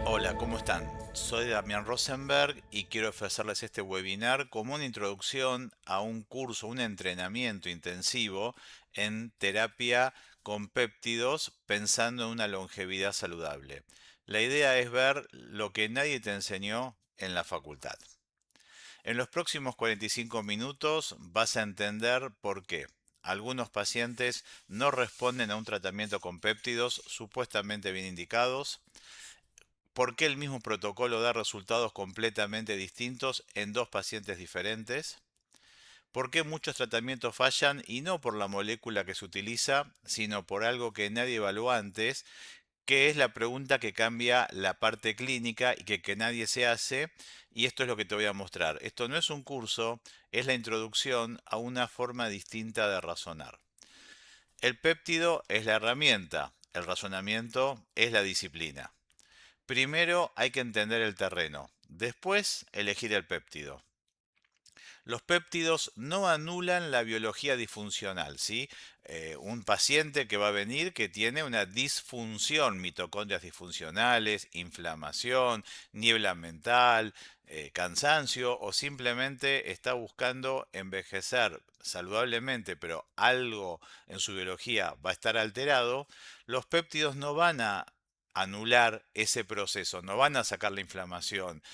Hola, ¿cómo están? Soy Damián Rosenberg y quiero ofrecerles este webinar como una introducción a un curso, un entrenamiento intensivo en terapia con péptidos pensando en una longevidad saludable. La idea es ver lo que nadie te enseñó en la facultad. En los próximos 45 minutos vas a entender por qué algunos pacientes no responden a un tratamiento con péptidos supuestamente bien indicados, por qué el mismo protocolo da resultados completamente distintos en dos pacientes diferentes, por qué muchos tratamientos fallan y no por la molécula que se utiliza, sino por algo que nadie evaluó antes, que es la pregunta que cambia la parte clínica y que nadie se hace, y esto es lo que te voy a mostrar. Esto no es un curso, es la introducción a una forma distinta de razonar. El péptido es la herramienta, el razonamiento es la disciplina. Primero hay que entender el terreno, después elegir el péptido. Los péptidos no anulan la biología disfuncional, ¿sí? Un paciente que va a venir que tiene una disfunción, mitocondrias disfuncionales, inflamación, niebla mental, cansancio o simplemente está buscando envejecer saludablemente, pero algo en su biología va a estar alterado, los péptidos no van a anular ese proceso, no van a sacar la inflamación,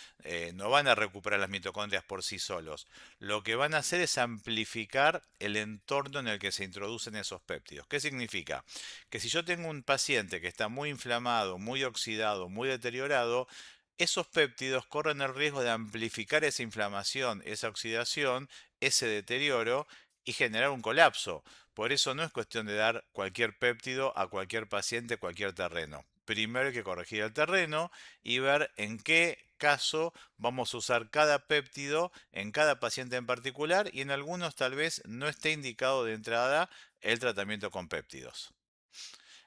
no van a recuperar las mitocondrias por sí solos. Lo que van a hacer es amplificar el entorno en el que se introducen esos péptidos. ¿Qué significa? Que si yo tengo un paciente que está muy inflamado, muy oxidado, muy deteriorado, esos péptidos corren el riesgo de amplificar esa inflamación, esa oxidación, ese deterioro y generar un colapso. Por eso no es cuestión de dar cualquier péptido a cualquier paciente, cualquier terreno. Primero hay que corregir el terreno y ver en qué caso vamos a usar cada péptido en cada paciente en particular y en algunos tal vez no esté indicado de entrada el tratamiento con péptidos.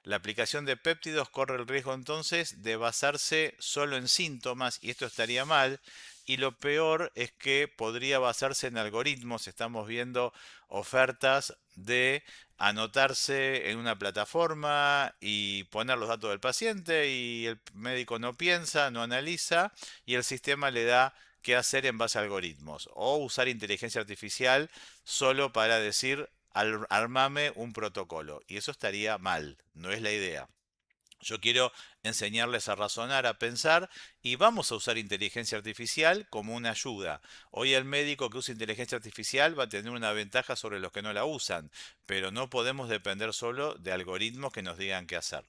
La aplicación de péptidos corre el riesgo entonces de basarse solo en síntomas y esto estaría mal. Y lo peor es que podría basarse en algoritmos. Estamos viendo ofertas de anotarse en una plataforma y poner los datos del paciente y el médico no piensa, no analiza y el sistema le da qué hacer en base a algoritmos. O usar inteligencia artificial solo para decir armame un protocolo. Y eso estaría mal, no es la idea. Yo quiero enseñarles a razonar, a pensar y vamos a usar inteligencia artificial como una ayuda. Hoy el médico que usa inteligencia artificial va a tener una ventaja sobre los que no la usan, pero no podemos depender solo de algoritmos que nos digan qué hacer.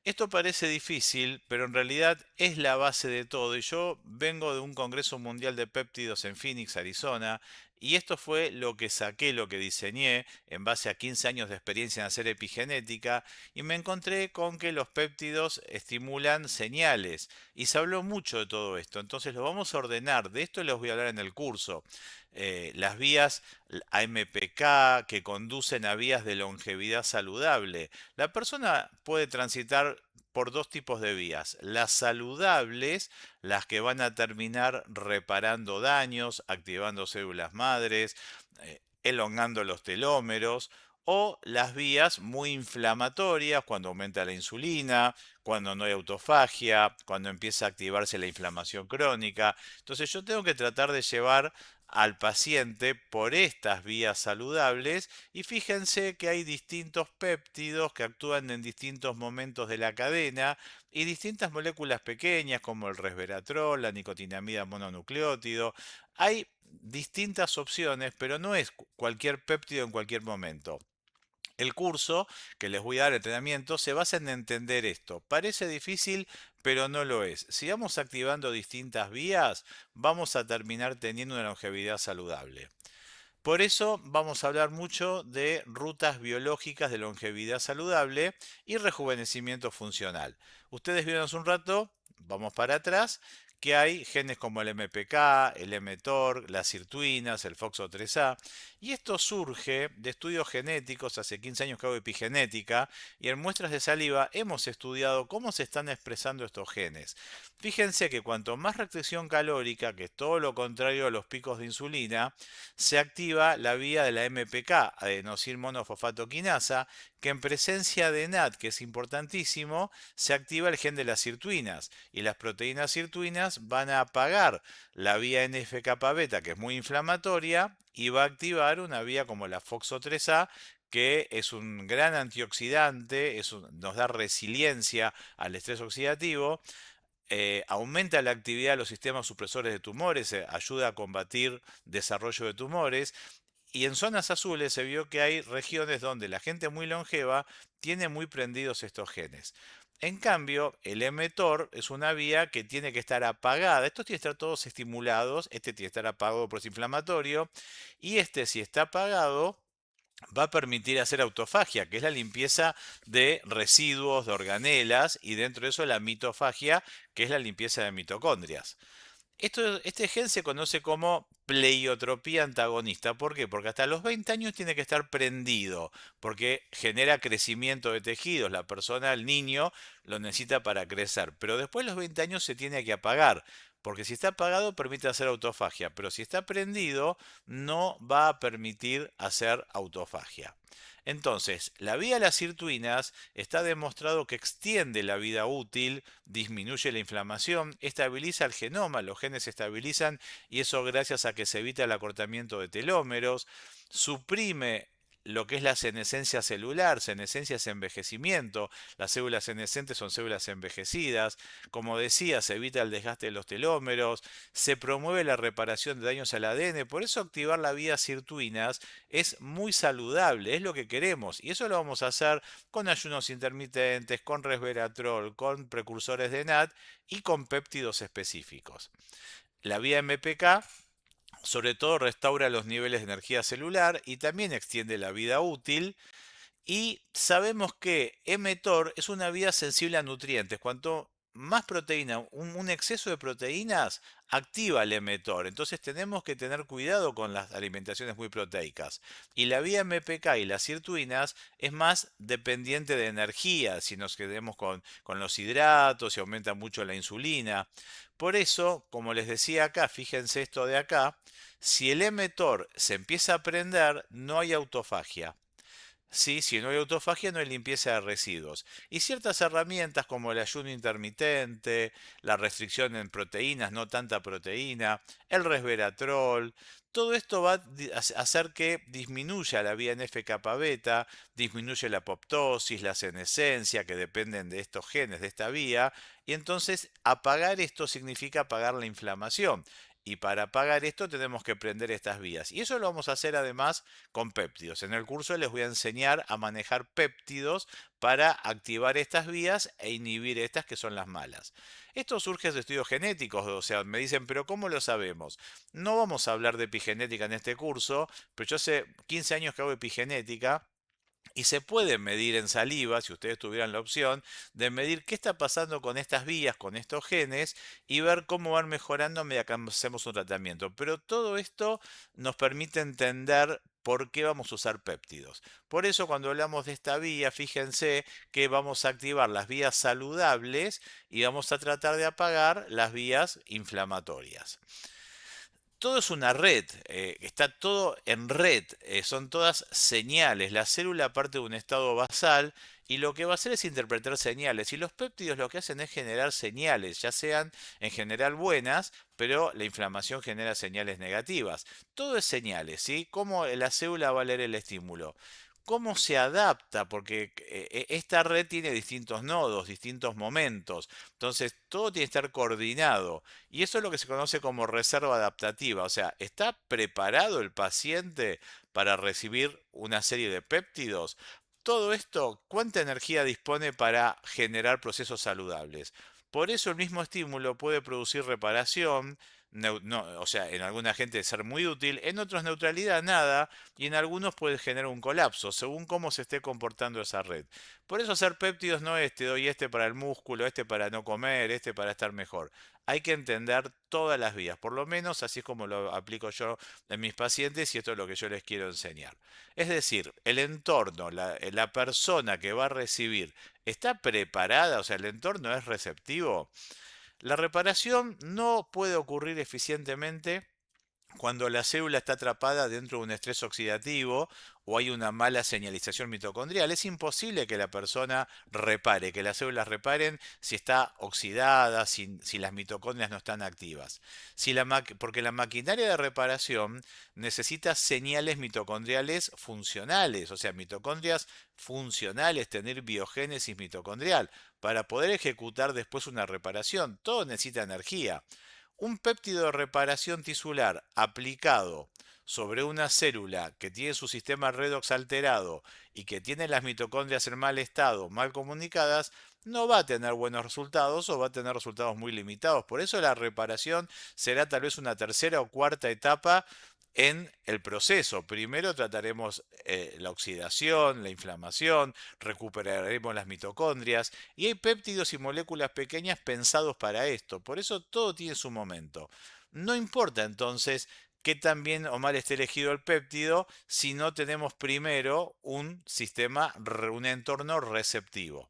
Esto parece difícil, pero en realidad es la base de todo. Y yo vengo de un Congreso Mundial de Péptidos en Phoenix, Arizona, y esto fue lo que saqué, lo que diseñé en base a 15 años de experiencia en hacer epigenética, y me encontré con que los péptidos estimulan señales. Y se habló mucho de todo esto, entonces lo vamos a ordenar. De esto les voy a hablar en el curso. Las vías AMPK que conducen a vías de longevidad saludable. La persona puede transitar por dos tipos de vías. Las saludables, las que van a terminar reparando daños, activando células madres, elongando los telómeros, o las vías muy inflamatorias, cuando aumenta la insulina, cuando no hay autofagia, cuando empieza a activarse la inflamación crónica. Entonces yo tengo que tratar de llevar al paciente por estas vías saludables y fíjense que hay distintos péptidos que actúan en distintos momentos de la cadena y distintas moléculas pequeñas como el resveratrol, la nicotinamida mononucleótido. Hay distintas opciones, pero no es cualquier péptido en cualquier momento. El curso que les voy a dar, el entrenamiento, se basa en entender esto. Parece difícil, pero no lo es. Si vamos activando distintas vías, vamos a terminar teniendo una longevidad saludable. Por eso vamos a hablar mucho de rutas biológicas de longevidad saludable y rejuvenecimiento funcional. Ustedes vieron hace un rato, vamos para atrás, que hay genes como el MPK, el mTOR, las sirtuinas, el FOXO3A, y esto surge de estudios genéticos, hace 15 años que hago epigenética, y en muestras de saliva hemos estudiado cómo se están expresando estos genes. Fíjense que cuanto más restricción calórica, que es todo lo contrario a los picos de insulina, se activa la vía de la MPK, adenosín monofosfato quinasa, que en presencia de NAT, que es importantísimo, se activa el gen de las sirtuinas y las proteínas sirtuinas van a apagar la vía NF-kappa beta, que es muy inflamatoria, y va a activar una vía como la FOXO3A, que es un gran antioxidante, nos da resiliencia al estrés oxidativo, aumenta la actividad de los sistemas supresores de tumores, ayuda a combatir desarrollo de tumores. Y en zonas azules se vio que hay regiones donde la gente muy longeva tiene muy prendidos estos genes. En cambio, el mTOR es una vía que tiene que estar apagada. Estos tienen que estar todos estimulados. Este tiene que estar apagado por inflamatorio. Y este, si está apagado, va a permitir hacer autofagia, que es la limpieza de residuos, de organelas, y dentro de eso la mitofagia, que es la limpieza de mitocondrias. Este gen se conoce como pleiotropía antagonista. ¿Por qué? Porque hasta los 20 años tiene que estar prendido, porque genera crecimiento de tejidos. La persona, el niño, lo necesita para crecer. Pero después de los 20 años se tiene que apagar, porque si está apagado permite hacer autofagia, pero si está prendido no va a permitir hacer autofagia. Entonces, la vía de las sirtuinas está demostrado que extiende la vida útil, disminuye la inflamación, estabiliza el genoma, los genes se estabilizan y eso gracias a que se evita el acortamiento de telómeros, suprime lo que es la senescencia celular. Senescencia es envejecimiento, las células senescentes son células envejecidas, como decía, se evita el desgaste de los telómeros, se promueve la reparación de daños al ADN, por eso activar la vía sirtuinas es muy saludable, es lo que queremos, y eso lo vamos a hacer con ayunos intermitentes, con resveratrol, con precursores de NAT y con péptidos específicos. La vía MPK sobre todo restaura los niveles de energía celular y también extiende la vida útil. Y sabemos que mTOR es una vía sensible a nutrientes. Cuanto más proteína, un exceso de proteínas activa el mTOR. Entonces tenemos que tener cuidado con las alimentaciones muy proteicas. Y la vía MPK y las sirtuinas es más dependiente de energía. Si nos quedemos con los hidratos, si aumenta mucho la insulina. Por eso, como les decía acá, fíjense esto de acá, si el mTOR se empieza a prender, no hay autofagia. Sí, si no hay autofagia no hay limpieza de residuos. Y ciertas herramientas como el ayuno intermitente, la restricción en proteínas, no tanta proteína, el resveratrol, todo esto va a hacer que disminuya la vía NF-kappa beta, disminuye la apoptosis, la senescencia, que dependen de estos genes, de esta vía, y entonces apagar esto significa apagar la inflamación. Y para apagar esto tenemos que prender estas vías. Y eso lo vamos a hacer además con péptidos. En el curso les voy a enseñar a manejar péptidos para activar estas vías e inhibir estas que son las malas. Esto surge de estudios genéticos, o sea, me dicen, pero ¿cómo lo sabemos? No vamos a hablar de epigenética en este curso, pero yo hace 15 años que hago epigenética. Y se puede medir en saliva, si ustedes tuvieran la opción, de medir qué está pasando con estas vías, con estos genes, y ver cómo van mejorando a medida que hacemos un tratamiento. Pero todo esto nos permite entender por qué vamos a usar péptidos. Por eso cuando hablamos de esta vía, fíjense que vamos a activar las vías saludables y vamos a tratar de apagar las vías inflamatorias. Todo es una red, está todo en red, son todas señales. La célula parte de un estado basal y lo que va a hacer es interpretar señales. Y los péptidos lo que hacen es generar señales, ya sean en general buenas, pero la inflamación genera señales negativas. Todo es señales, ¿sí? ¿Cómo la célula va a leer el estímulo? ¿Cómo se adapta? Porque esta red tiene distintos nodos, distintos momentos. Entonces, todo tiene que estar coordinado. Y eso es lo que se conoce como reserva adaptativa. O sea, ¿está preparado el paciente para recibir una serie de péptidos? Todo esto, ¿cuánta energía dispone para generar procesos saludables? Por eso el mismo estímulo puede producir reparación, o sea, en alguna gente ser muy útil, en otros neutralidad, nada, y en algunos puede generar un colapso, según cómo se esté comportando esa red. Por eso hacer péptidos no es te doy este para el músculo, este para no comer, este para estar mejor. Hay que entender todas las vías, por lo menos así es como lo aplico yo en mis pacientes y esto es lo que yo les quiero enseñar. Es decir, el entorno, la persona que va a recibir, ¿está preparada? O sea, el entorno es receptivo. La reparación no puede ocurrir eficientemente cuando la célula está atrapada dentro de un estrés oxidativo o hay una mala señalización mitocondrial. Es imposible que la persona repare, que las células reparen si está oxidada, si las mitocondrias no están activas. Porque la maquinaria de reparación necesita señales mitocondriales funcionales, o sea, mitocondrias funcionales, tener biogénesis mitocondrial, para poder ejecutar después una reparación. Todo necesita energía. Un péptido de reparación tisular aplicado sobre una célula que tiene su sistema redox alterado y que tiene las mitocondrias en mal estado, mal comunicadas, no va a tener buenos resultados o va a tener resultados muy limitados. Por eso la reparación será tal vez una tercera o cuarta etapa en el proceso. Primero trataremos la oxidación, la inflamación, recuperaremos las mitocondrias y hay péptidos y moléculas pequeñas pensados para esto. Por eso todo tiene su momento. No importa entonces qué tan bien o mal esté elegido el péptido si no tenemos primero un sistema, un entorno receptivo.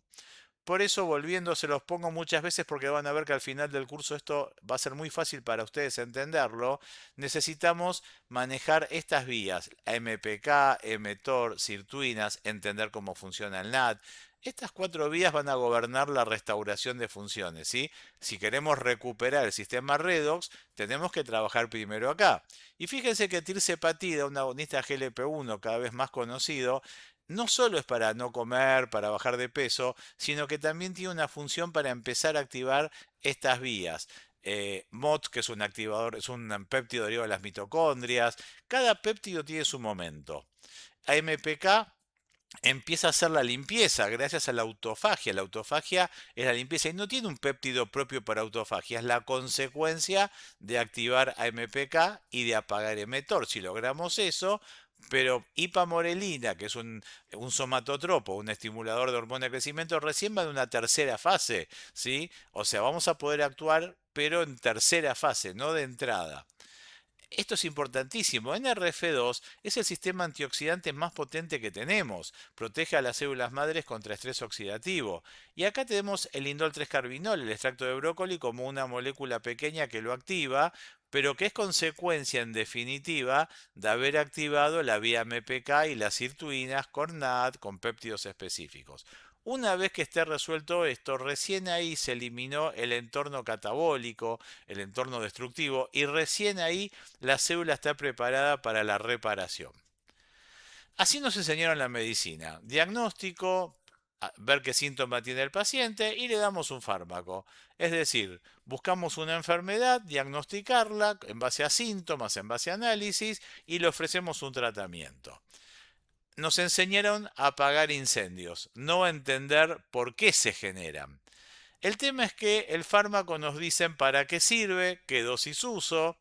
Por eso, volviendo, se los pongo muchas veces porque van a ver que al final del curso esto va a ser muy fácil para ustedes entenderlo. Necesitamos manejar estas vías, MPK, mTOR, sirtuinas, entender cómo funciona el NAT. Estas cuatro vías van a gobernar la restauración de funciones, ¿sí? Si queremos recuperar el sistema redox, tenemos que trabajar primero acá. Y fíjense que tirzepatida, un agonista GLP-1 cada vez más conocido, no solo es para no comer, para bajar de peso, sino que también tiene una función para empezar a activar estas vías. MOT, que es un activador, es un péptido derivado de las mitocondrias. Cada péptido tiene su momento. AMPK empieza a hacer la limpieza gracias a la autofagia. La autofagia es la limpieza y no tiene un péptido propio para autofagia, es la consecuencia de activar AMPK y de apagar mTOR. Si logramos eso, pero ipamorelina, que es un somatotropo, un estimulador de hormona de crecimiento, recién va en una tercera fase, ¿sí? O sea, vamos a poder actuar, pero en tercera fase, no de entrada. Esto es importantísimo. NRF2 es el sistema antioxidante más potente que tenemos. Protege a las células madres contra estrés oxidativo. Y acá tenemos el indol 3-carbinol, el extracto de brócoli, como una molécula pequeña que lo activa, pero que es consecuencia en definitiva de haber activado la vía MPK y las sirtuinas con NAD, con péptidos específicos. Una vez que esté resuelto esto, recién ahí se eliminó el entorno catabólico, el entorno destructivo, y recién ahí la célula está preparada para la reparación. Así nos enseñaron la medicina. Diagnóstico, ver qué síntoma tiene el paciente y le damos un fármaco. Es decir, buscamos una enfermedad, diagnosticarla en base a síntomas, en base a análisis y le ofrecemos un tratamiento. Nos enseñaron a apagar incendios, no a entender por qué se generan. El tema es que el fármaco nos dicen para qué sirve, qué dosis uso.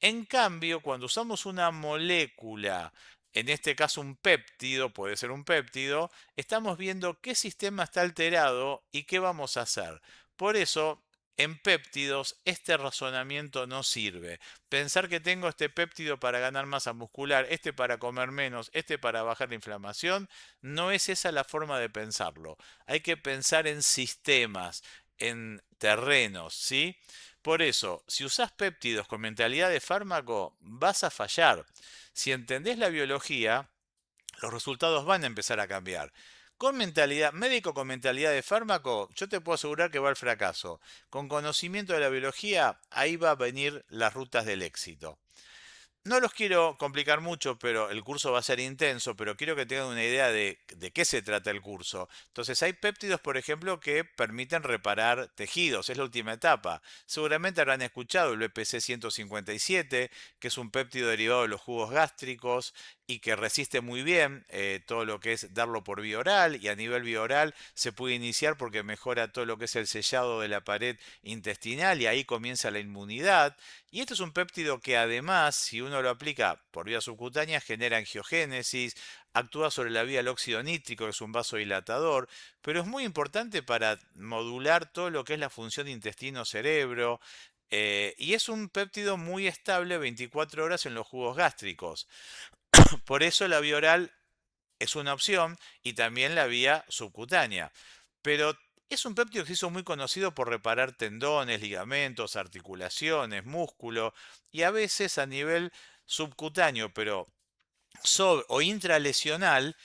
En cambio, cuando usamos una molécula, en este caso un péptido, puede ser un péptido, estamos viendo qué sistema está alterado y qué vamos a hacer. Por eso, en péptidos, este razonamiento no sirve. Pensar que tengo este péptido para ganar masa muscular, este para comer menos, este para bajar la inflamación, no es esa la forma de pensarlo. Hay que pensar en sistemas, en terrenos, ¿sí? Por eso, si usás péptidos con mentalidad de fármaco, vas a fallar. Si entendés la biología, los resultados van a empezar a cambiar. Con mentalidad, médico con mentalidad de fármaco, yo te puedo asegurar que va al fracaso. Con conocimiento de la biología, ahí va a venir las rutas del éxito. No los quiero complicar mucho, pero el curso va a ser intenso, pero quiero que tengan una idea de qué se trata el curso. Entonces, hay péptidos, por ejemplo, que permiten reparar tejidos, es la última etapa. Seguramente habrán escuchado el BPC 157, que es un péptido derivado de los jugos gástricos y que resiste muy bien todo lo que es darlo por vía oral, y a nivel vía oral se puede iniciar porque mejora todo lo que es el sellado de la pared intestinal y ahí comienza la inmunidad. Y este es un péptido que además, si uno lo aplica por vía subcutánea, genera angiogénesis, actúa sobre la vía del óxido nítrico, que es un vasodilatador, pero es muy importante para modular todo lo que es la función intestino-cerebro. Y es un péptido muy estable 24 horas en los jugos gástricos. Por eso la vía oral es una opción y también la vía subcutánea. Pero Es un péptido que se hizo muy conocido por reparar tendones, ligamentos, articulaciones, músculo y a veces a nivel subcutáneo, pero o intralesional,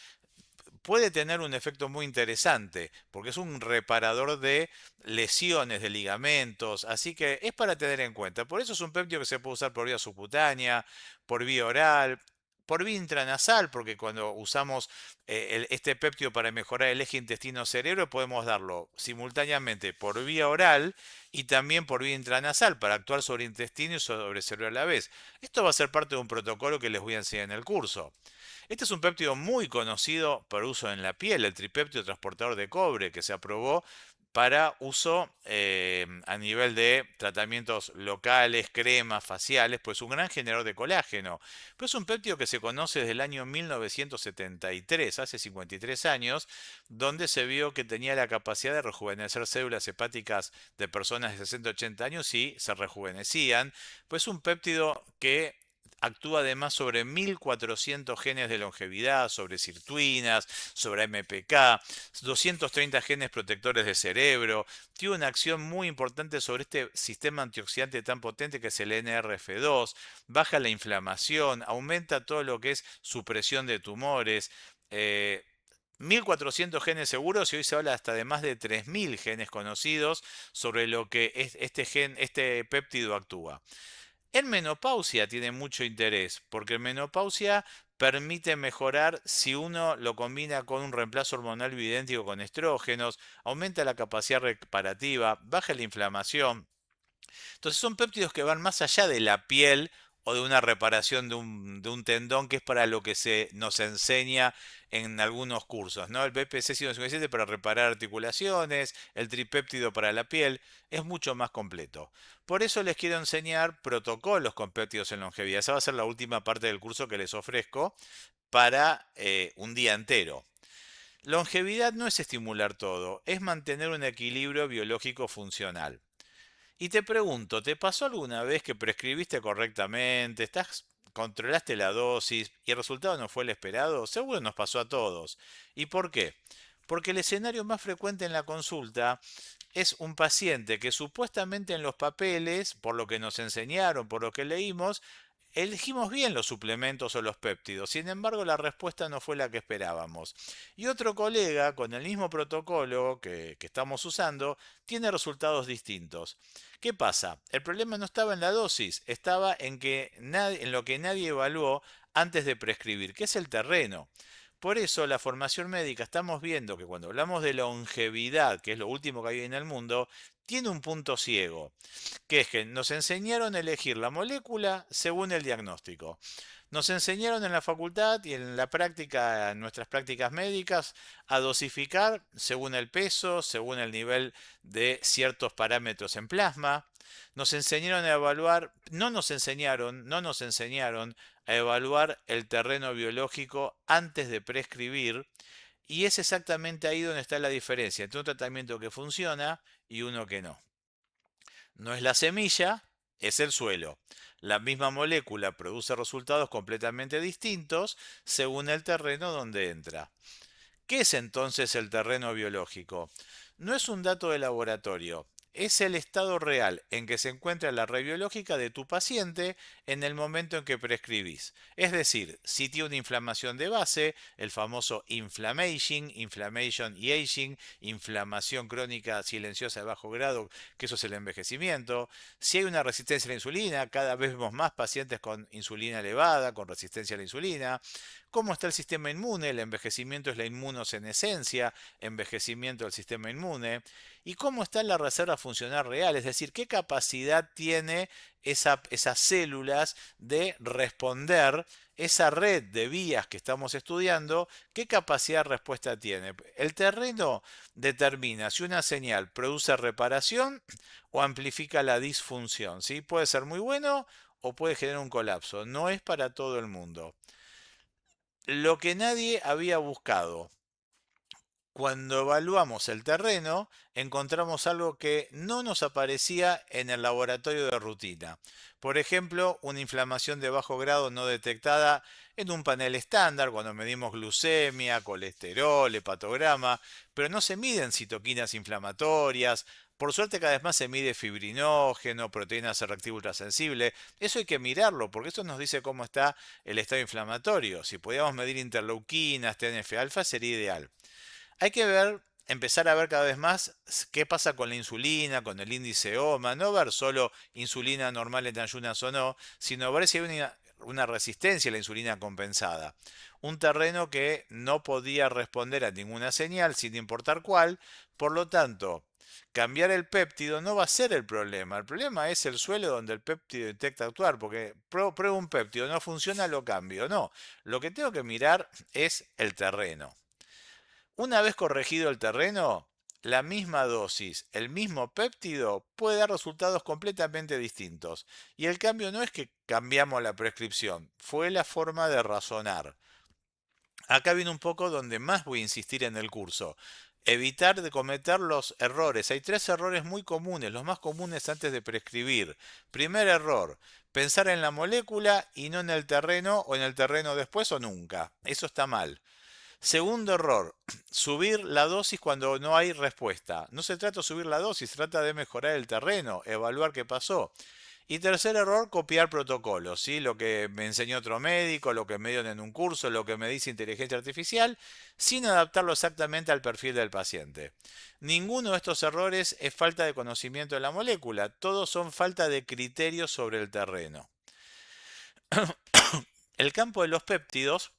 puede tener un efecto muy interesante, porque es un reparador de lesiones de ligamentos, así que es para tener en cuenta. Por eso es un péptido que se puede usar por vía subcutánea, por vía oral, por vía intranasal, porque cuando usamos este péptido para mejorar el eje intestino-cerebro, podemos darlo simultáneamente por vía oral y también por vía intranasal para actuar sobre intestino y sobre cerebro a la vez. Esto va a ser parte de un protocolo que les voy a enseñar en el curso. Este es un péptido muy conocido para uso en la piel, el tripéptido transportador de cobre, que se aprobó para uso a nivel de tratamientos locales, cremas, faciales, pues un gran generador de colágeno. Pero es un péptido que se conoce desde el año 1973, hace 53 años, donde se vio que tenía la capacidad de rejuvenecer células hepáticas de personas de 60-80 años y se rejuvenecían. Pues un péptido que actúa además sobre 1400 genes de longevidad, sobre sirtuinas, sobre MPK, 230 genes protectores de cerebro. Tiene una acción muy importante sobre este sistema antioxidante tan potente que es el NRF2. Baja la inflamación, aumenta todo lo que es supresión de tumores. 1400 genes seguros y hoy se habla hasta de más de 3000 genes conocidos sobre lo que este péptido actúa. En menopausia tiene mucho interés, porque en menopausia permite mejorar si uno lo combina con un reemplazo hormonal bioidéntico con estrógenos, aumenta la capacidad reparativa, baja la inflamación. Entonces son péptidos que van más allá de la piel o de una reparación de un tendón, que es para lo que se nos enseña en algunos cursos, ¿no? El BPC 157 para reparar articulaciones, el tripéptido para la piel, es mucho más completo. Por eso les quiero enseñar protocolos con péptidos en longevidad. Esa va a ser la última parte del curso que les ofrezco para un día entero. Longevidad no es estimular todo, es mantener un equilibrio biológico funcional. Y te pregunto, ¿te pasó alguna vez que prescribiste correctamente, controlaste la dosis y el resultado no fue el esperado? Seguro nos pasó a todos. ¿Y por qué? Porque el escenario más frecuente en la consulta es un paciente que supuestamente en los papeles, por lo que nos enseñaron, por lo que leímos, elegimos bien los suplementos o los péptidos. Sin embargo, la respuesta no fue la que esperábamos. Y otro colega, con el mismo protocolo que estamos usando, tiene resultados distintos. ¿Qué pasa? El problema no estaba en la dosis, estaba en lo que nadie evaluó antes de prescribir, que es el terreno. Por eso la formación médica estamos viendo que cuando hablamos de longevidad, que es lo último que hay en el mundo, tiene un punto ciego, que es que nos enseñaron a elegir la molécula según el diagnóstico. Nos enseñaron en la facultad y en la práctica, en nuestras prácticas médicas, a dosificar según el peso, según el nivel de ciertos parámetros en plasma. Nos enseñaron a evaluar, no nos enseñaron a evaluar el terreno biológico antes de prescribir, y es exactamente ahí donde está la diferencia entre un tratamiento que funciona y uno que no. No es la semilla, es el suelo. La misma molécula produce resultados completamente distintos según el terreno donde entra. ¿Qué es entonces el terreno biológico? No es un dato de laboratorio, es el estado real en que se encuentra la red biológica de tu paciente en el momento en que prescribís. Es decir, si tiene una inflamación de base, el famoso inflammation y aging, inflamación crónica silenciosa de bajo grado, que eso es el envejecimiento. Si hay una resistencia a la insulina, cada vez vemos más pacientes con insulina elevada, con resistencia a la insulina. ¿Cómo está el sistema inmune? El envejecimiento es la inmunosenescencia, envejecimiento del sistema inmune. ¿Y cómo está la reserva funcional real? Es decir, ¿qué capacidad tiene esas células de responder, esa red de vías que estamos estudiando, qué capacidad de respuesta tiene? El terreno determina si una señal produce reparación o amplifica la disfunción, ¿sí? Puede ser muy bueno o puede generar un colapso. No es para todo el mundo. Lo que nadie había buscado Cuando evaluamos el terreno, encontramos algo que no nos aparecía en el laboratorio de rutina. Por ejemplo, una inflamación de bajo grado no detectada en un panel estándar cuando medimos glucemia, colesterol, hepatograma, pero no se miden citoquinas inflamatorias. Por suerte cada vez más se mide fibrinógeno, proteína C reactiva ultrasensible. Eso hay que mirarlo porque eso nos dice cómo está el estado inflamatorio. Si pudiéramos medir interleuquinas, TNF-alfa sería ideal. Hay que ver, empezar a ver cada vez más qué pasa con la insulina, con el índice OMA, no ver solo insulina normal en ayunas o no, sino ver si hay una resistencia a la insulina compensada. Un terreno que no podía responder a ninguna señal, sin importar cuál, por lo tanto, cambiar el péptido no va a ser el problema es el suelo donde el péptido detecta actuar, porque pruebo un péptido, no funciona, lo cambio. No, lo que tengo que mirar es el terreno. Una vez corregido el terreno, la misma dosis, el mismo péptido puede dar resultados completamente distintos. Y el cambio no es que cambiamos la prescripción, fue la forma de razonar. Acá viene un poco donde más voy a insistir en el curso. Evitar de cometer los errores. Hay tres errores muy comunes, los más comunes antes de prescribir. Primer error, pensar en la molécula y no en el terreno o en el terreno después o nunca. Eso está mal. Segundo error, subir la dosis cuando no hay respuesta. No se trata de subir la dosis, se trata de mejorar el terreno, evaluar qué pasó. Y tercer error, copiar protocolos, ¿sí? Lo que me enseñó otro médico, lo que me dieron en un curso, lo que me dice inteligencia artificial, sin adaptarlo exactamente al perfil del paciente. Ninguno de estos errores es falta de conocimiento de la molécula, todos son falta de criterios sobre el terreno. El campo de los péptidos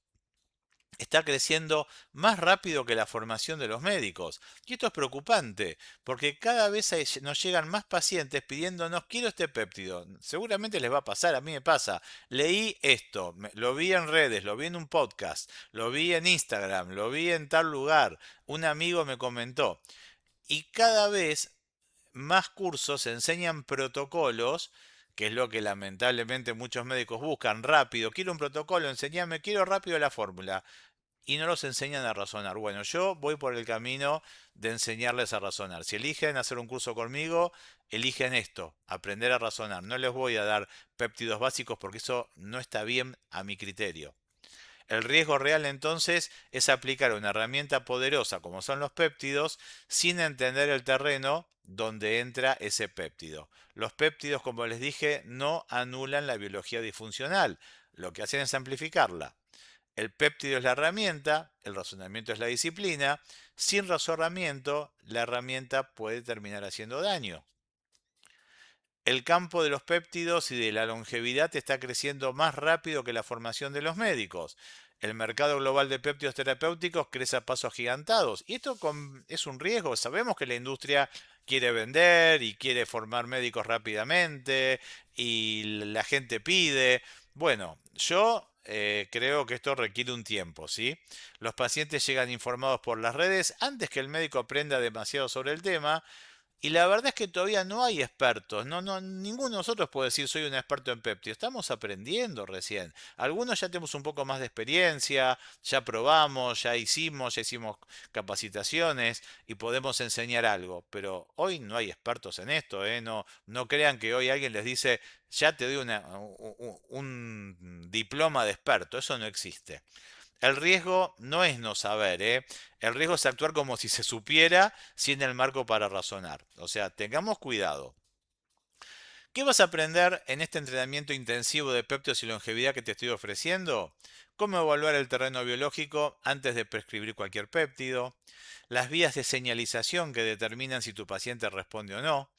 está creciendo más rápido que la formación de los médicos. Y esto es preocupante, porque cada vez nos llegan más pacientes pidiéndonos, quiero este péptido. Seguramente les va a pasar, a mí me pasa. Leí esto, lo vi en redes, lo vi en un podcast, lo vi en Instagram, lo vi en tal lugar, un amigo me comentó. Y cada vez más cursos enseñan protocolos, que es lo que lamentablemente muchos médicos buscan, rápido. Quiero un protocolo, enseñame, quiero rápido la fórmula y no los enseñan a razonar. Bueno, yo voy por el camino de enseñarles a razonar. Si eligen hacer un curso conmigo, eligen esto, aprender a razonar. No les voy a dar péptidos básicos porque eso no está bien a mi criterio. El riesgo real entonces es aplicar una herramienta poderosa como son los péptidos sin entender el terreno donde entra ese péptido. Los péptidos, como les dije, no anulan la biología disfuncional, lo que hacen es amplificarla. El péptido es la herramienta, el razonamiento es la disciplina. Sin razonamiento, la herramienta puede terminar haciendo daño. El campo de los péptidos y de la longevidad está creciendo más rápido que la formación de los médicos. El mercado global de péptidos terapéuticos crece a pasos agigantados. Y esto es un riesgo. Sabemos que la industria quiere vender y quiere formar médicos rápidamente y la gente pide. Bueno, yo creo que esto requiere un tiempo, ¿sí? Los pacientes llegan informados por las redes antes que el médico aprenda demasiado sobre el tema y la verdad es que todavía no hay expertos. Ninguno de nosotros puede decir soy un experto en péptido. Estamos aprendiendo recién. Algunos ya tenemos un poco más de experiencia, ya probamos, ya hicimos capacitaciones y podemos enseñar algo. Pero hoy no hay expertos en esto, ¿eh? No crean que hoy alguien les dice ya te doy un diploma de experto. Eso no existe. El riesgo no es no saber, ¿eh? El riesgo es actuar como si se supiera sin el marco para razonar. O sea, tengamos cuidado. ¿Qué vas a aprender en este entrenamiento intensivo de péptidos y longevidad que te estoy ofreciendo? Cómo evaluar el terreno biológico antes de prescribir cualquier péptido, las vías de señalización que determinan si tu paciente responde o no,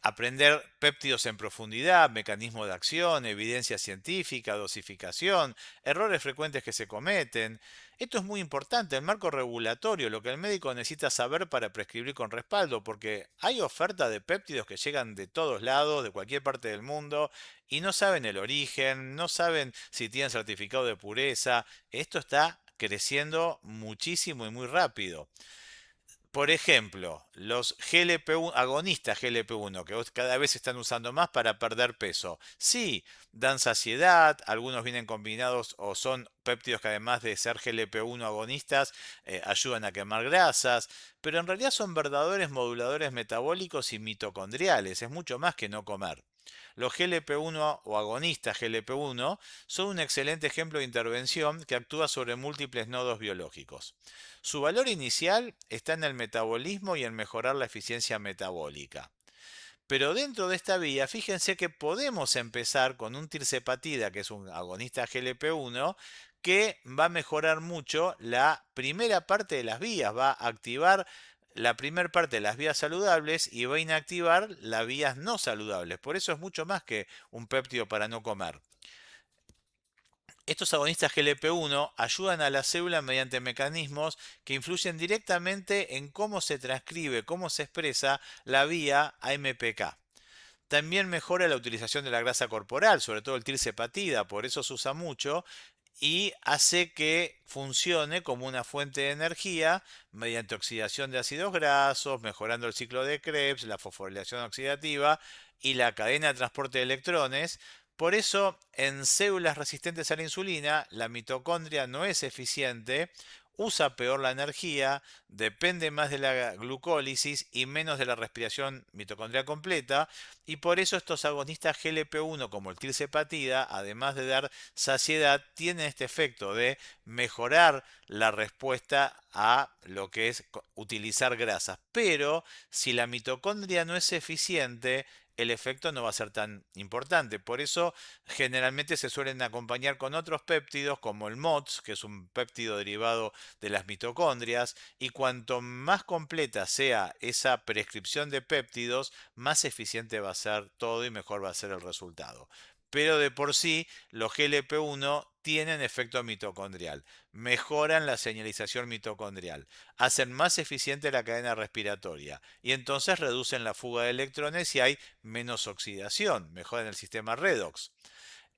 aprender péptidos en profundidad, mecanismo de acción, evidencia científica, dosificación, errores frecuentes que se cometen. Esto es muy importante, el marco regulatorio, lo que el médico necesita saber para prescribir con respaldo, porque hay oferta de péptidos que llegan de todos lados, de cualquier parte del mundo, y no saben el origen, no saben si tienen certificado de pureza. Esto está creciendo muchísimo y muy rápido. Por ejemplo, los GLP-1, agonistas GLP-1, que cada vez se están usando más para perder peso. Sí, dan saciedad, algunos vienen combinados o son péptidos que además de ser GLP-1 agonistas, ayudan a quemar grasas, pero en realidad son verdaderos moduladores metabólicos y mitocondriales, es mucho más que no comer. Los GLP-1 o agonistas GLP-1 son un excelente ejemplo de intervención que actúa sobre múltiples nodos biológicos. Su valor inicial está en el metabolismo y en mejorar la eficiencia metabólica. Pero dentro de esta vía, fíjense que podemos empezar con un tirzepatida, que es un agonista GLP-1, que va a mejorar mucho la primera parte de las vías, va a activar la primera parte de las vías saludables y va a inactivar las vías no saludables. Por eso es mucho más que un péptido para no comer. Estos agonistas GLP-1 ayudan a la célula mediante mecanismos que influyen directamente en cómo se transcribe, cómo se expresa la vía AMPK. También mejora la utilización de la grasa corporal, sobre todo el tirzepatida, por eso se usa mucho y hace que funcione como una fuente de energía mediante oxidación de ácidos grasos, mejorando el ciclo de Krebs, la fosforilación oxidativa y la cadena de transporte de electrones. Por eso, en células resistentes a la insulina, la mitocondria no es eficiente, usa peor la energía, depende más de la glucólisis y menos de la respiración mitocondrial completa, y por eso estos agonistas GLP-1 como el tirzepatida, además de dar saciedad, tienen este efecto de mejorar la respuesta a lo que es utilizar grasas. Pero si la mitocondria no es eficiente, el efecto no va a ser tan importante. Por eso generalmente se suelen acompañar con otros péptidos como el MOTS, que es un péptido derivado de las mitocondrias, y cuanto más completa sea esa prescripción de péptidos, más eficiente va a ser todo y mejor va a ser el resultado. Pero de por sí, los GLP-1 tienen efecto mitocondrial, mejoran la señalización mitocondrial, hacen más eficiente la cadena respiratoria y entonces reducen la fuga de electrones y hay menos oxidación, mejoran el sistema redox.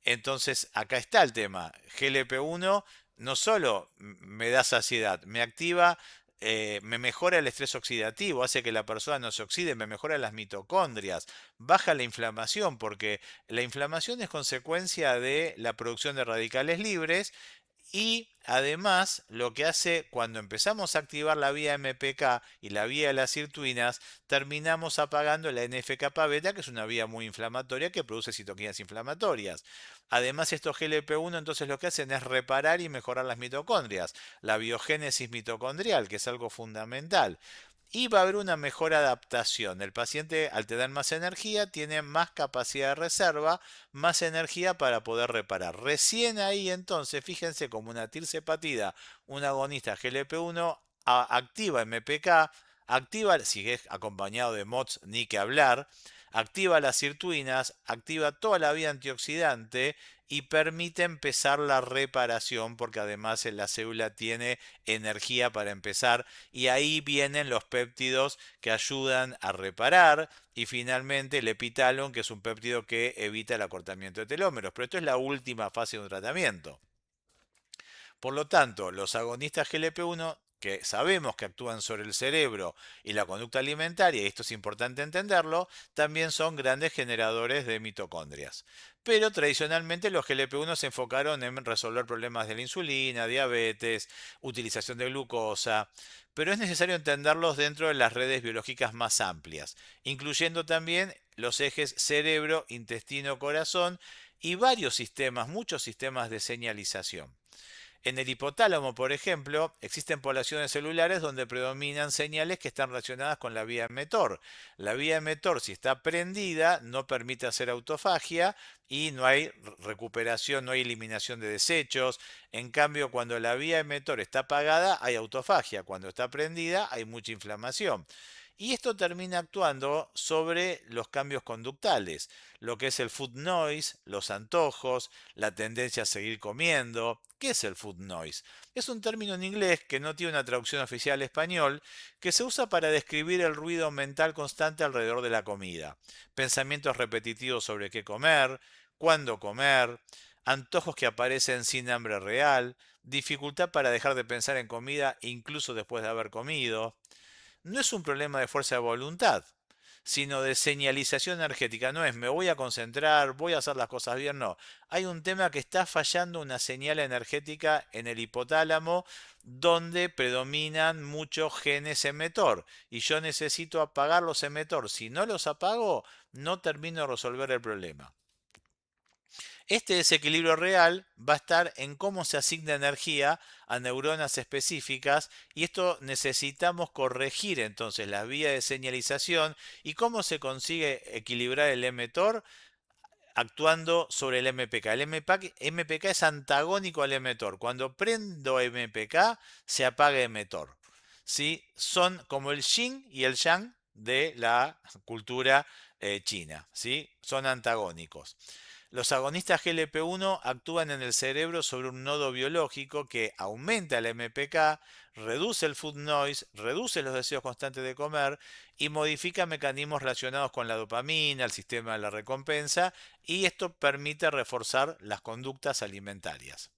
Entonces, acá está el tema. GLP-1 no solo me da saciedad, me activa, me mejora el estrés oxidativo, hace que la persona no se oxide, me mejora las mitocondrias, baja la inflamación, porque la inflamación es consecuencia de la producción de radicales libres y además, lo que hace cuando empezamos a activar la vía MPK y la vía de las sirtuinas, terminamos apagando la NF-kappa beta, que es una vía muy inflamatoria que produce citoquinas inflamatorias. Además, estos GLP-1 entonces lo que hacen es reparar y mejorar las mitocondrias, la biogénesis mitocondrial, que es algo fundamental. Y va a haber una mejor adaptación. El paciente, al tener más energía, tiene más capacidad de reserva, más energía para poder reparar. Recién ahí entonces, fíjense como una tirzepatida, un agonista GLP-1 activa MPK, activa, si es acompañado de MOTS, ni que hablar, activa las sirtuinas, activa toda la vía antioxidante y permite empezar la reparación porque además la célula tiene energía para empezar y ahí vienen los péptidos que ayudan a reparar y finalmente el epitalon, que es un péptido que evita el acortamiento de telómeros. Pero esto es la última fase de un tratamiento. Por lo tanto, los agonistas GLP-1 que sabemos que actúan sobre el cerebro y la conducta alimentaria, y esto es importante entenderlo, también son grandes generadores de mitocondrias. Pero tradicionalmente los GLP-1 se enfocaron en resolver problemas de la insulina, diabetes, utilización de glucosa, pero es necesario entenderlos dentro de las redes biológicas más amplias, incluyendo también los ejes cerebro, intestino, corazón y varios sistemas, muchos sistemas de señalización. En el hipotálamo, por ejemplo, existen poblaciones celulares donde predominan señales que están relacionadas con la vía mTOR. La vía mTOR, si está prendida, no permite hacer autofagia y no hay recuperación, no hay eliminación de desechos. En cambio, cuando la vía mTOR está apagada, hay autofagia. Cuando está prendida, hay mucha inflamación. Y esto termina actuando sobre los cambios conductales, lo que es el food noise, los antojos, la tendencia a seguir comiendo. ¿Qué es el food noise? Es un término en inglés que no tiene una traducción oficial al español, que se usa para describir el ruido mental constante alrededor de la comida. Pensamientos repetitivos sobre qué comer, cuándo comer, antojos que aparecen sin hambre real, dificultad para dejar de pensar en comida incluso después de haber comido. no es un problema de fuerza de voluntad, sino de señalización energética. No es me voy a concentrar, voy a hacer las cosas bien, no. Hay un tema que está fallando una señal energética en el hipotálamo donde predominan muchos genes emetor y yo necesito apagar los emetor. Si no los apago, no termino de resolver el problema. Este desequilibrio real va a estar en cómo se asigna energía a neuronas específicas y esto necesitamos corregir entonces la vía de señalización y cómo se consigue equilibrar el emetor actuando sobre el MPK. El MPK es antagónico al emetor. Cuando prendo MPK se apaga emetor. ¿Sí? Son como el yin y el yang de la cultura china. ¿Sí? Son antagónicos. Los agonistas GLP-1 actúan en el cerebro sobre un nodo biológico que aumenta el MPK, reduce el food noise, reduce los deseos constantes de comer y modifica mecanismos relacionados con la dopamina, el sistema de la recompensa, y esto permite reforzar las conductas alimentarias.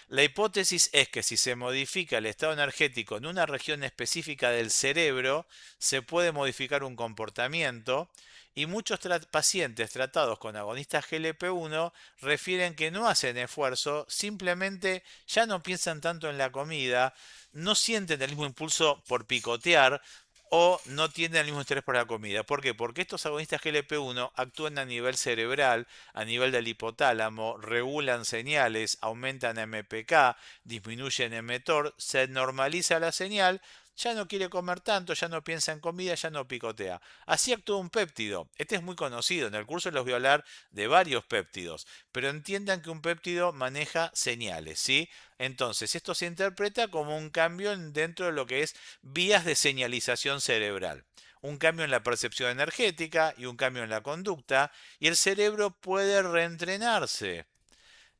La hipótesis es que si se modifica el estado energético en una región específica del cerebro, se puede modificar un comportamiento y muchos pacientes tratados con agonistas GLP-1 refieren que no hacen esfuerzo, simplemente ya no piensan tanto en la comida, no sienten el mismo impulso por picotear o no tienen el mismo interés por la comida. ¿Por qué? Porque estos agonistas GLP-1 actúan a nivel cerebral, a nivel del hipotálamo, regulan señales, aumentan MPK, disminuyen mTOR, se normaliza la señal, ya no quiere comer tanto, ya no piensa en comida, ya no picotea. Así actúa un péptido. Este es muy conocido, en el curso les voy a hablar de varios péptidos, pero entiendan que un péptido maneja señales, ¿sí? Entonces, esto se interpreta como un cambio dentro de lo que es vías de señalización cerebral. Un cambio en la percepción energética y un cambio en la conducta, y el cerebro puede reentrenarse.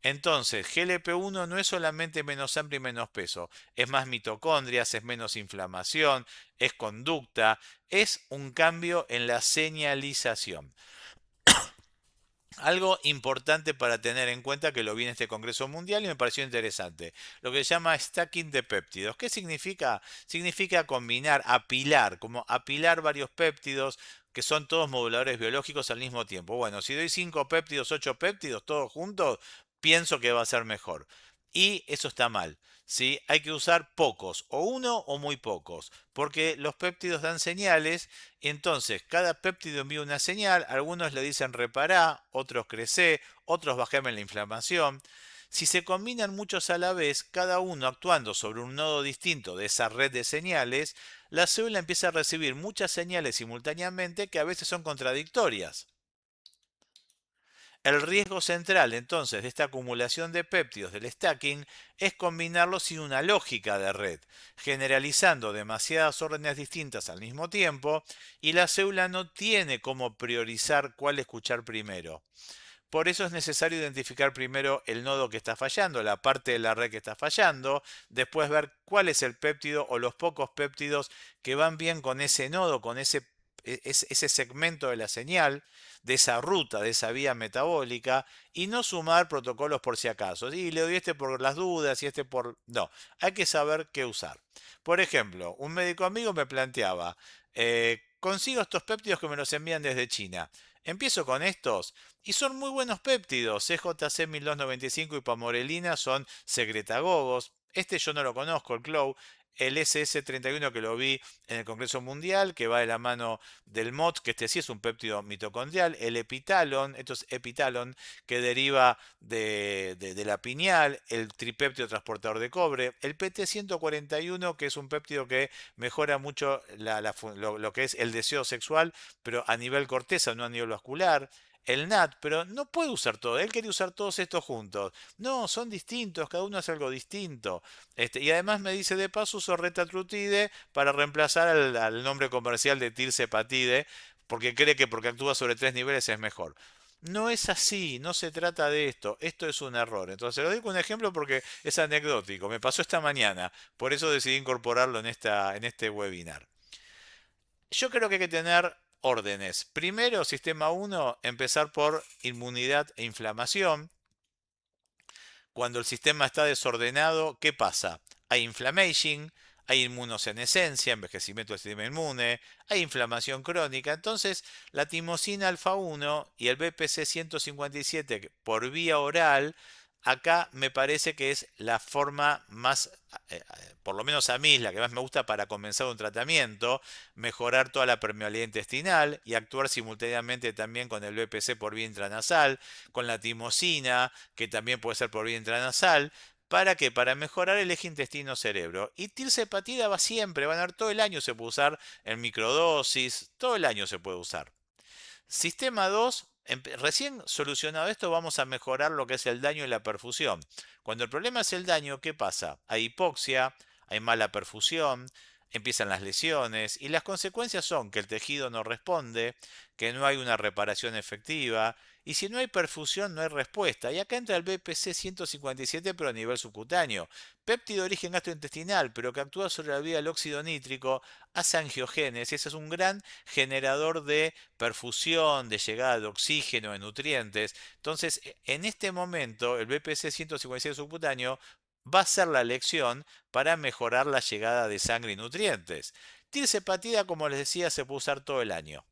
Entonces, GLP-1 no es solamente menos hambre y menos peso, es más mitocondrias, es menos inflamación, es conducta, es un cambio en la señalización. Algo importante para tener en cuenta que lo vi en este Congreso Mundial y me pareció interesante. Lo que se llama stacking de péptidos. ¿Qué significa? Significa combinar, apilar, como apilar varios péptidos que son todos moduladores biológicos al mismo tiempo. Bueno, si doy 5 péptidos, 8 péptidos, todos juntos, pienso que va a ser mejor. Y eso está mal. ¿Sí? Hay que usar pocos, o uno o muy pocos, porque los péptidos dan señales. Entonces, cada péptido envía una señal, algunos le dicen repará, otros crecé, otros bajame la inflamación. Si se combinan muchos a la vez, cada uno actuando sobre un nodo distinto de esa red de señales, la célula empieza a recibir muchas señales simultáneamente que a veces son contradictorias. El riesgo central entonces de esta acumulación de péptidos del stacking es combinarlos sin una lógica de red, generalizando demasiadas órdenes distintas al mismo tiempo y la célula no tiene cómo priorizar cuál escuchar primero. Por eso es necesario identificar primero el nodo que está fallando, la parte de la red que está fallando, después ver cuál es el péptido o los pocos péptidos que van bien con ese nodo, con ese segmento de la señal, de esa ruta, de esa vía metabólica, y no sumar protocolos por si acaso. Y le doy este por las dudas y este por... No, hay que saber qué usar. Por ejemplo, un médico amigo me planteaba, consigo estos péptidos que me los envían desde China. Empiezo con estos y son muy buenos péptidos. CJC 1295 y pamorelina son secretagogos. Este yo no lo conozco, el Clow. El SS31 que lo vi en el Congreso Mundial, que va de la mano del MOT, que este sí es un péptido mitocondrial. El epitalon, esto es epitalon, que deriva de la pineal. El tripéptido transportador de cobre. El PT141, que es un péptido que mejora mucho lo que es el deseo sexual, pero a nivel corteza, no a nivel vascular. El NAT, pero no puede usar todo. Él quería usar todos estos juntos. No, son distintos, cada uno hace algo distinto. Y además me dice de paso uso retatrutide para reemplazar al nombre comercial de tirsepatide, porque cree que porque actúa sobre 3 niveles es mejor. No es así, no se trata de esto, esto es un error. Entonces lo doy con un ejemplo porque es anecdótico, me pasó esta mañana, por eso decidí incorporarlo en este webinar. Yo creo que hay que tener órdenes. Primero, sistema uno, empezar por inmunidad e inflamación. Cuando el sistema está desordenado, ¿qué pasa? Hay inflammation, hay inmunosenescencia, envejecimiento del sistema inmune, hay inflamación crónica. Entonces, la timosina alfa 1 y el BPC 157 por vía oral, acá me parece que es la forma más, por lo menos a mí, es la que más me gusta para comenzar un tratamiento, mejorar toda la permeabilidad intestinal y actuar simultáneamente también con el BPC por vía intranasal, con la timosina, que también puede ser por vía intranasal. ¿Para qué? Para mejorar el eje intestino-cerebro. Y tirsepatida va siempre, van a ver, todo el año se puede usar en microdosis, todo el año se puede usar. Sistema 2, recién solucionado esto, vamos a mejorar lo que es el daño y la perfusión. Cuando el problema es el daño, ¿qué pasa? Hay hipoxia, hay mala perfusión, empiezan las lesiones y las consecuencias son que el tejido no responde, que no hay una reparación efectiva y si no hay perfusión no hay respuesta. Y acá entra el BPC 157 pero a nivel subcutáneo. Péptido de origen gastrointestinal pero que actúa sobre la vía del óxido nítrico, hace angiogénesis, ese es un gran generador de perfusión, de llegada de oxígeno, de nutrientes. Entonces, en este momento, el BPC 157 subcutáneo va a ser la elección para mejorar la llegada de sangre y nutrientes. Tirsepatida, como les decía, se puede usar todo el año.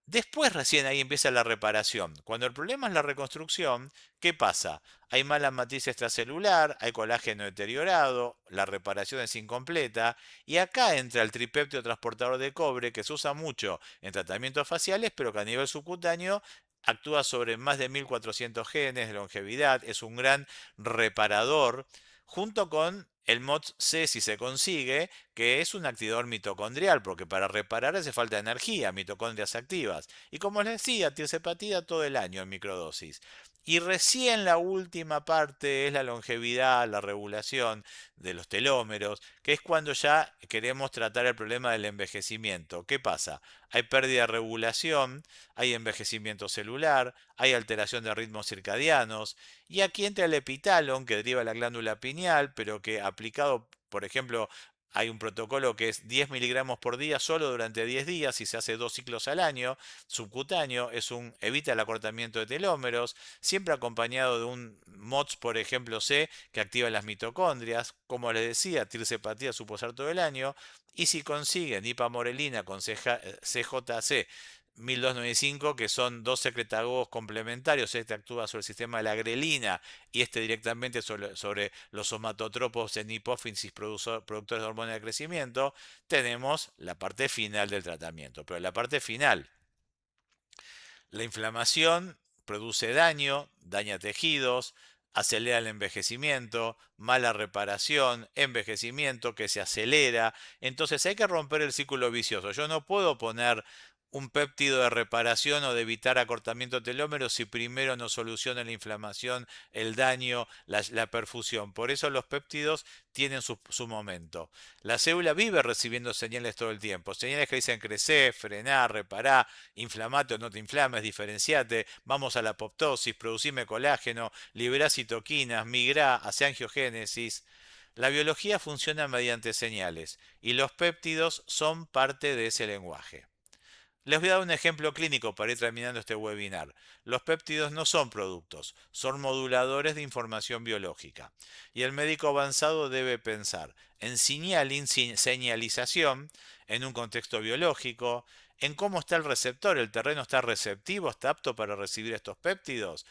Después recién ahí empieza la reparación. Cuando el problema es la reconstrucción, ¿qué pasa? Hay mala matriz extracelular, hay colágeno deteriorado, la reparación es incompleta y acá entra el tripéptido transportador de cobre que se usa mucho en tratamientos faciales, pero que a nivel subcutáneo actúa sobre más de 1400 genes de longevidad, es un gran reparador, junto con el MOTS-C si se consigue, que es un activador mitocondrial, porque para reparar hace falta energía, mitocondrias activas. Y como les decía, tirsepatida todo el año en microdosis. Y recién la última parte es la longevidad, la regulación de los telómeros, que es cuando ya queremos tratar el problema del envejecimiento. ¿Qué pasa? Hay pérdida de regulación, hay envejecimiento celular, hay alteración de ritmos circadianos, y aquí entra el epitalon que deriva de la glándula pineal, pero que aplicado, por ejemplo, hay un protocolo que es 10 miligramos por día solo durante 10 días y se hace 2 ciclos al año. Subcutáneo evita el acortamiento de telómeros, siempre acompañado de un MOTS, por ejemplo, C, que activa las mitocondrias. Como les decía, tirsepatía suposar todo el año. Y si consiguen ipamorelina con CJC 1295, que son dos secretagogos complementarios, este actúa sobre el sistema de la grelina y este directamente sobre los somatotropos en hipófisis productores de hormona de crecimiento, tenemos la parte final del tratamiento. Pero la parte final, la inflamación produce daño, daña tejidos, acelera el envejecimiento, mala reparación, envejecimiento que se acelera. Entonces hay que romper el círculo vicioso. Yo no puedo poner un péptido de reparación o de evitar acortamiento de telómeros si primero no soluciona la inflamación, el daño, la perfusión. Por eso los péptidos tienen su momento. La célula vive recibiendo señales todo el tiempo. Señales que dicen crecer, frenar, reparar, inflamate o no te inflames, diferenciate, vamos a la apoptosis, producime colágeno, libera citoquinas, migra, hace angiogénesis. La biología funciona mediante señales y los péptidos son parte de ese lenguaje. Les voy a dar un ejemplo clínico para ir terminando este webinar. Los péptidos no son productos, son moduladores de información biológica. Y el médico avanzado debe pensar en señalización, en un contexto biológico, en cómo está el receptor, el terreno está receptivo, está apto para recibir estos péptidos,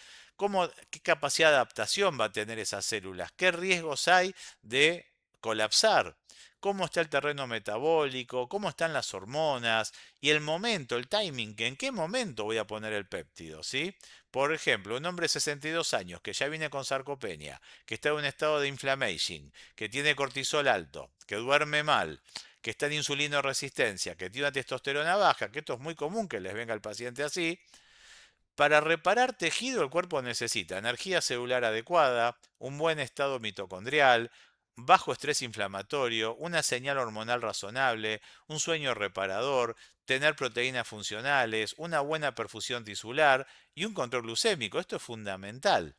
qué capacidad de adaptación va a tener esas células, qué riesgos hay de colapsar, cómo está el terreno metabólico, cómo están las hormonas, y el momento, el timing, que en qué momento voy a poner el péptido, ¿sí? Por ejemplo, un hombre de 62 años que ya viene con sarcopenia, que está en un estado de inflammation, que tiene cortisol alto, que duerme mal, que está en insulino resistencia, que tiene una testosterona baja, que esto es muy común que les venga al paciente así. Para reparar tejido el cuerpo necesita energía celular adecuada, un buen estado mitocondrial, bajo estrés inflamatorio, una señal hormonal razonable, un sueño reparador, tener proteínas funcionales, una buena perfusión tisular y un control glucémico. Esto es fundamental.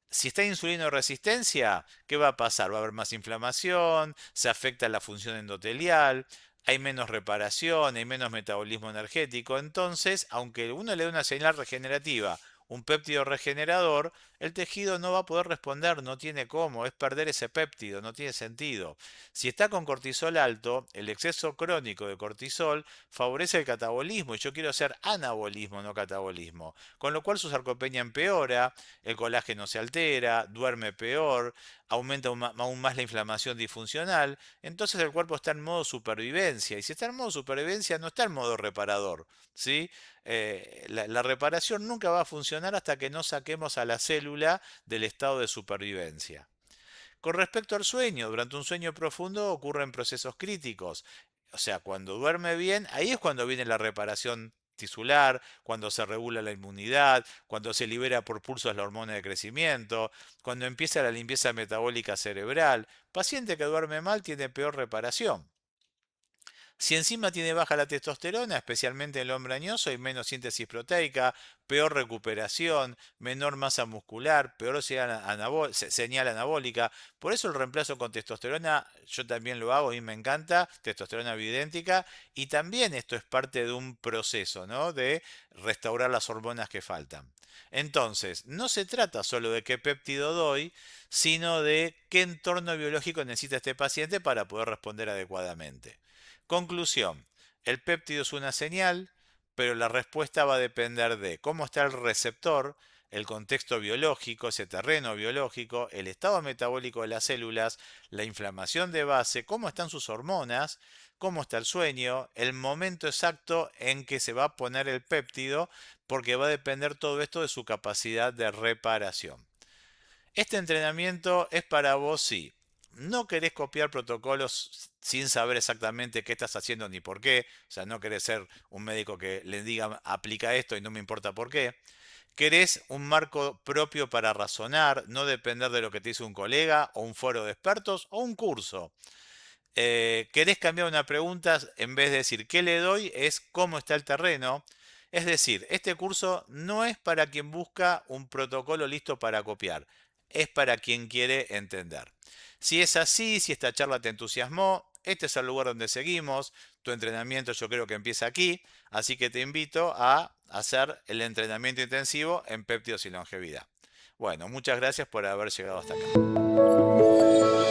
Si está en insulino resistencia, ¿qué va a pasar? Va a haber más inflamación, se afecta la función endotelial, hay menos reparación, hay menos metabolismo energético. Entonces, aunque uno le dé una señal regenerativa un péptido regenerador, el tejido no va a poder responder, no tiene cómo, es perder ese péptido, no tiene sentido. Si está con cortisol alto, el exceso crónico de cortisol favorece el catabolismo y yo quiero hacer anabolismo, no catabolismo, con lo cual su sarcopenia empeora, el colágeno se altera, duerme peor, aumenta aún más la inflamación disfuncional, entonces el cuerpo está en modo supervivencia y si está en modo supervivencia no está en modo reparador, ¿sí? La reparación nunca va a funcionar hasta que no saquemos a la célula del estado de supervivencia. Con respecto al sueño, durante un sueño profundo ocurren procesos críticos. O sea, cuando duerme bien, ahí es cuando viene la reparación tisular, cuando se regula la inmunidad, cuando se libera por pulsos la hormona de crecimiento, cuando empieza la limpieza metabólica cerebral. Paciente que duerme mal tiene peor reparación. Si encima tiene baja la testosterona, especialmente en el hombre añoso, hay menos síntesis proteica, peor recuperación, menor masa muscular, peor señal anabólica. Por eso el reemplazo con testosterona, yo también lo hago y me encanta, testosterona bioidéntica, y también esto es parte de un proceso, ¿no? De restaurar las hormonas que faltan. Entonces, no se trata solo de qué péptido doy, sino de qué entorno biológico necesita este paciente para poder responder adecuadamente. Conclusión. El péptido es una señal, pero la respuesta va a depender de cómo está el receptor, el contexto biológico, ese terreno biológico, el estado metabólico de las células, la inflamación de base, cómo están sus hormonas, cómo está el sueño, el momento exacto en que se va a poner el péptido, porque va a depender todo esto de su capacidad de reparación. Este entrenamiento es para vos si no querés copiar protocolos sin saber exactamente qué estás haciendo ni por qué, o sea, no querés ser un médico que le diga aplica esto y no me importa por qué. Querés un marco propio para razonar, no depender de lo que te dice un colega o un foro de expertos o un curso. Querés cambiar una pregunta en vez de decir qué le doy, es cómo está el terreno. Es decir, este curso no es para quien busca un protocolo listo para copiar, es para quien quiere entender. Si es así, si esta charla te entusiasmó, este es el lugar donde seguimos. Tu entrenamiento yo creo que empieza aquí, así que te invito a hacer el entrenamiento intensivo en péptidos y longevidad. Bueno, muchas gracias por haber llegado hasta acá.